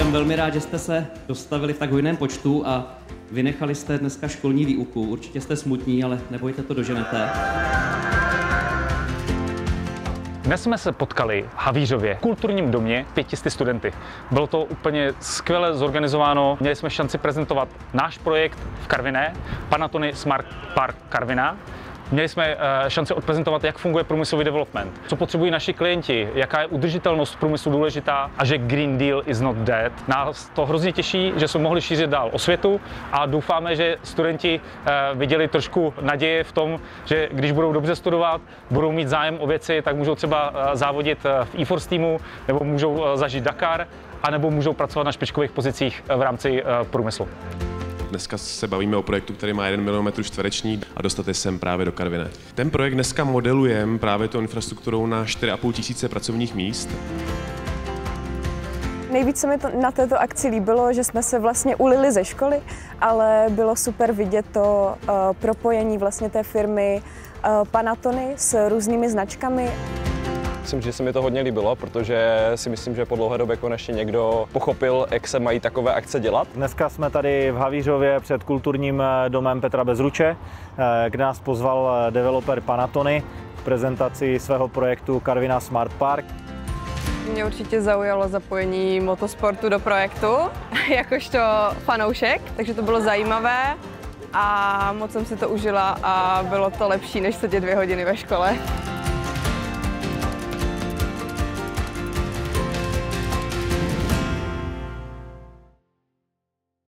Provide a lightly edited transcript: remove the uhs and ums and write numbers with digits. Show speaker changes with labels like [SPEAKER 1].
[SPEAKER 1] Jsem velmi rád, že jste se dostavili v tak hojném počtu a vynechali jste dneska školní výuku. Určitě jste smutní, ale nebojte, to doženete.
[SPEAKER 2] Dnes jsme se potkali v Havířově, v kulturním domě 500 studenty. Bylo to úplně skvěle zorganizováno. Měli jsme šanci prezentovat náš projekt v Karviné, Panatony Smart Park Karviná. Měli jsme šanci odprezentovat, jak funguje průmyslový development, co potřebují naši klienti, jaká je udržitelnost průmyslu důležitá a že Green Deal is not dead. Nás to hrozně těší, že jsme mohli šířit dál osvětu a doufáme, že studenti viděli trošku naděje v tom, že když budou dobře studovat, budou mít zájem o věci, tak můžou třeba závodit v e-force týmu, nebo můžou zažít Dakar, anebo můžou pracovat na špičkových pozicích v rámci průmyslu.
[SPEAKER 3] Dneska se bavíme o projektu, který má 1 milion metrů čtvereční a dostat je sem právě do Karviné. Ten projekt dneska modelujeme právě tou infrastrukturou na 4,5 tisíce pracovních míst.
[SPEAKER 4] Nejvíc se mi to na této akci líbilo, že jsme se vlastně ulili ze školy, ale bylo super vidět to propojení vlastně té firmy Panatony s různými značkami.
[SPEAKER 5] Myslím, že se mi to hodně líbilo, protože si myslím, že po dlouhé době konečně někdo pochopil, jak se mají takové akce dělat.
[SPEAKER 6] Dneska jsme tady v Havířově před kulturním domem Petra Bezruče, kde nás pozval developer Panatony k prezentaci svého projektu Karviná Smart Park.
[SPEAKER 7] Mě určitě zaujalo zapojení motosportu do projektu, jakožto fanoušek, takže to bylo zajímavé a moc jsem si to užila a bylo to lepší, než sedět 2 hodiny ve škole.